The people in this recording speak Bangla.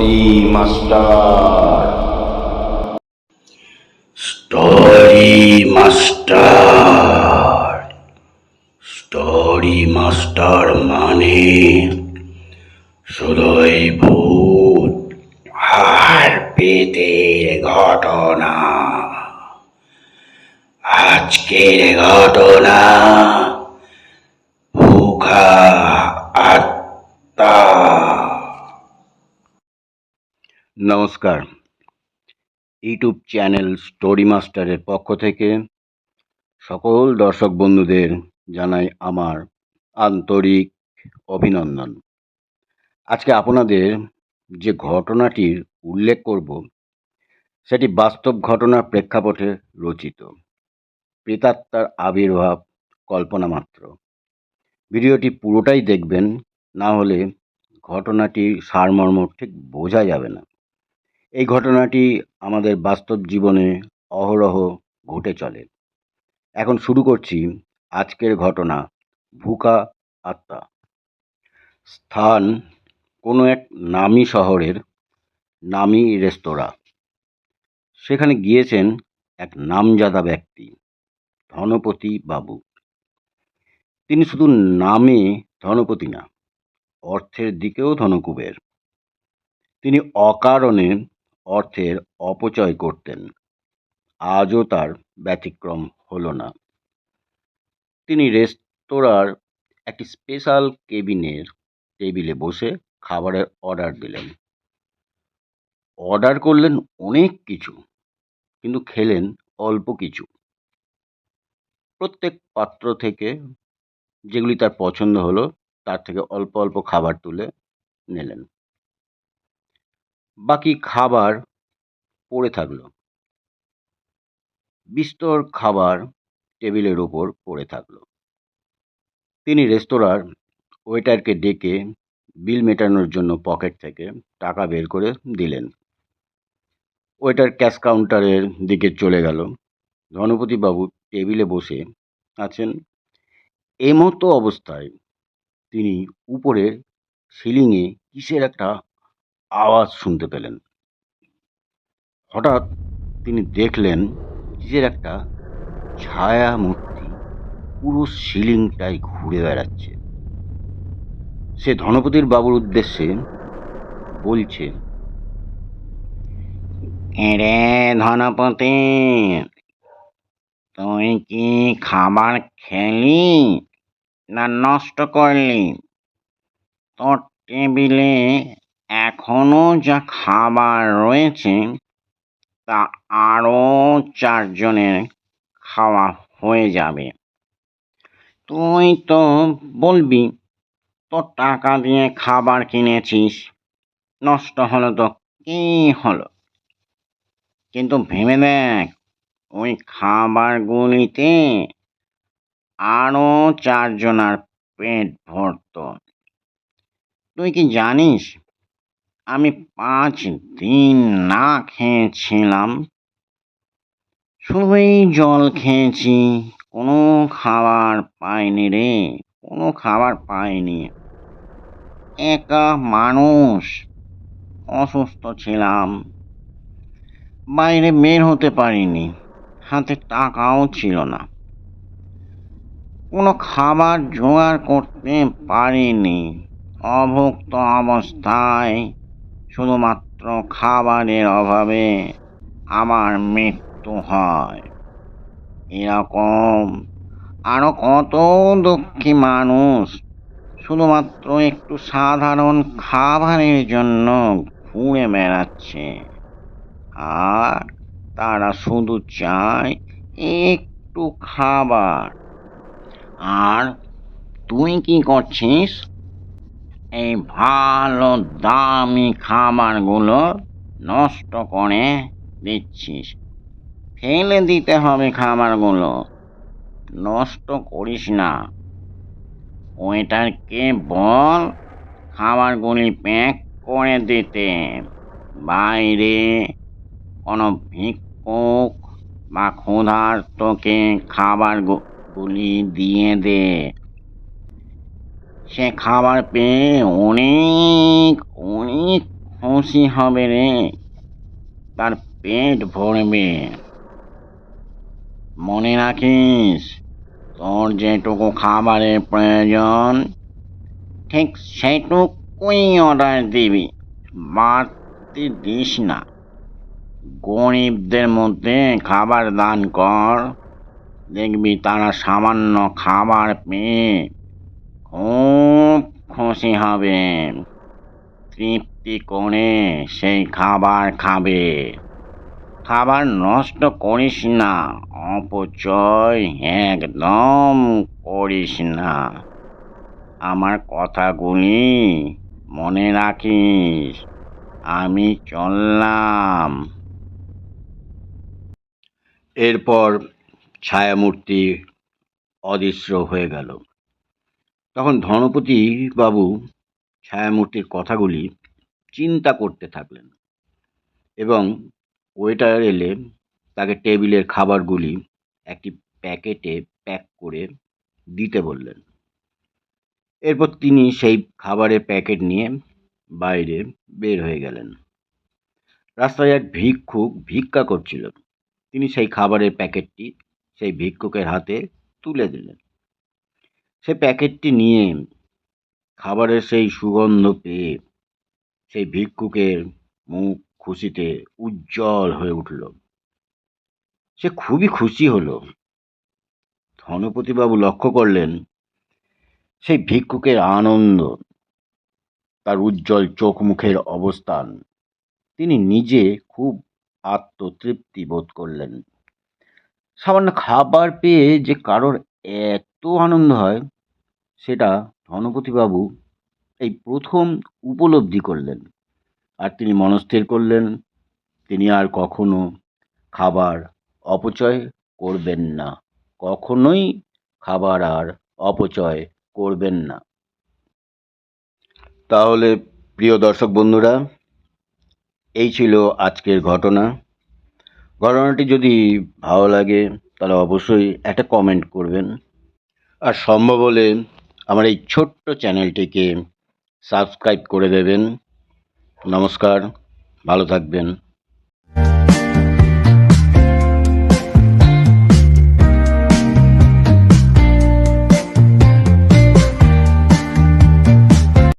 Story master. Story master. Story master মানে শুধুই ভূত আর পেতের ঘটনা। আজকের ঘটনা ভুখা আত্মা। নমস্কার, ইউটিউব চ্যানেল স্টোরি মাস্টারের পক্ষ থেকে সকল দর্শক বন্ধুদের জানাই আমার আন্তরিক অভিনন্দন। আজকে আপনাদের যে ঘটনাটির উল্লেখ করব সেটি বাস্তব ঘটনার প্রেক্ষাপটে রচিত। প্রেতাত্মার আবির্ভাব কল্পনা মাত্র। ভিডিওটি পুরোটাই দেখবেন, না হলে ঘটনাটির সারমর্ম ঠিক বোঝা যাবে না। এই ঘটনাটি আমাদের বাস্তব জীবনে অহরহ ঘটে চলে। এখন শুরু করছি আজকের ঘটনা ভুখা আত্মা। স্থান কোনো এক নামী শহরের নামী রেস্তোরাঁ। সেখানে গিয়েছেন এক নামজাদা ব্যক্তি, ধনপতি বাবু। তিনি শুধু নামে ধনপতি না, অর্থের দিকেও ধনকুবের। তিনি অকারণে অর্থের অপচয় করতেন। আজও তার ব্যতিক্রম হলো না। তিনি রেস্তোরাঁর একটি স্পেশাল কেবিনের টেবিলে বসে খাবারের অর্ডার দিলেন। অর্ডার করলেন অনেক কিছু, কিন্তু খেলেন অল্প কিছু। প্রত্যেক পাত্র থেকে যেগুলি তার পছন্দ হলো তার থেকে অল্প অল্প খাবার তুলে নিলেন। বাকি খাবার পড়ে থাকলো। বিস্তর খাবার টেবিলের ওপর পড়ে থাকলো। তিনি রেস্তোরাঁর ওয়েটারকে ডেকে বিল মেটানোর জন্য পকেট থেকে টাকা বের করে দিলেন। ওয়েটার ক্যাশ কাউন্টারের দিকে চলে গেল। ধনপতিবাবু টেবিলে বসে আছেন। এমতো অবস্থায় তিনি উপরের সিলিংয়ে কিসের একটা আওয়াজ শুনতে পেলেন। হঠাৎ তিনি দেখলেন কিসের একটা ছায়া মূর্তি পুরো সিলিংটাই ঘুরে বেড়াচ্ছে। সে ধনপতির বাবুর উদ্দেশ্যে বলছে, রে ধনপতি, তুই কি খাবার খেলি না নষ্ট করলি? তোর টেবিলে এখনো যা খাবার রয়েছে তা আরো 4 জনের খাওয়া হয়ে যাবে। তুই তো বলবি তোর টাকা দিয়ে খাবার কিনেছিস, নষ্ট হলো তো কি হলো? কিন্তু ভেবে দেখ, ওই খাবারগুলিতে আরো 4 জনের পেট ভরত। তুই কি জানিস আমি 5 দিন না খেয়েছিলাম, শুধুই জল খেয়েছি, কোনো খাবার পাইনি রে, কোনো খাবার পাইনি। একা মানুষ, অসুস্থ ছিলাম, বাইরে বের হতে পারিনি, হাতে টাকাও ছিল না, কোনো খাবার জোগাড় করতে পারিনি। অভুক্ত অবস্থায় শুধুমাত্র খাবারের অভাবে আমার মৃত্যু হয়। এরকম আরো কত দুঃখী মানুষ শুধুমাত্র একটু সাধারণ খাবারের জন্য ঘুরে বেড়াচ্ছে, আর তারা শুধু চায় একটু খাবার। আর তুই কি করছিস? এই ভালো দামি খাবারগুলো নষ্ট করে দিচ্ছিস। ফেলে দিতে হবে খাবারগুলো, নষ্ট করিস না। ওয়েটারকে বল খাবারগুলি প্যাক করে দিতে। বাইরে কোনো ভিক্ষুক বা ক্ষুধার্তকে খাবারগুলি দিয়ে দে। সে খাবার পেয়ে অনেক খুশি হবে রে, তার পেট ভরবে। মনে রাখিস, তোর যেটুকু খাবারের প্রয়োজন ঠিক সেটুকুই অর্ডার দিবি, বাড়তি দিস না। গরিবদের মধ্যে খাবার দান কর, দেখবি তারা সামান্য খাবার পেয়ে খুব খুশি হবে, তৃপ্তি করে সেই খাবার খাবে। খাবার নষ্ট করিস না, অপচয় একদম করিস না। আমার কথাগুলি মনে রাখিস। আমি চললাম। এরপর ছায়ামূর্তি অদৃশ্য হয়ে গেল। তখন ধনপতি বাবু ছায়ামূর্তির কথাগুলি চিন্তা করতে থাকলেন এবং ওয়েটার এলে তাকে টেবিলের খাবারগুলি একটি প্যাকেটে প্যাক করে দিতে বললেন। এরপর তিনি সেই খাবারের প্যাকেট নিয়ে বাইরে বের হয়ে গেলেন। রাস্তায় এক ভিক্ষুক ভিক্ষা করছিল। তিনি সেই খাবারের প্যাকেটটি সেই ভিক্ষুকের হাতে তুলে দিলেন। সে প্যাকেটটি নিয়ে খাবারের সেই সুগন্ধ পেয়ে সেই ভিক্ষুকের মুখ খুশিতে উজ্জ্বল হয়ে উঠল। সে খুবই খুশি হলো। ধনপতিবাবু লক্ষ্য করলেন সেই ভিক্ষুকের আনন্দ, তার উজ্জ্বল চোখ মুখের অবস্থান। তিনি নিজে খুব আত্মতৃপ্তি বোধ করলেন। সামান্য খাবার পেয়ে যে কারোর এত আনন্দ হয়, সেটা ধনপতিবাবু এই প্রথম উপলব্ধি করলেন। আর তিনি মনস্থির করলেন তিনি আর কখনো খাবার অপচয় করবেন না, কখনোই খাবার আর অপচয় করবেন না। তাহলে প্রিয় দর্শক বন্ধুরা, এই ছিল আজকের ঘটনা। ঘটনাটি যদি ভালো লাগে তাহলে অবশ্যই একটা কমেন্ট করবেন, আর সম্ভব হলে আমার এই ছোট্ট চ্যানেলটিকে সাবস্ক্রাইব করে দেবেন। নমস্কার, ভালো থাকবেন।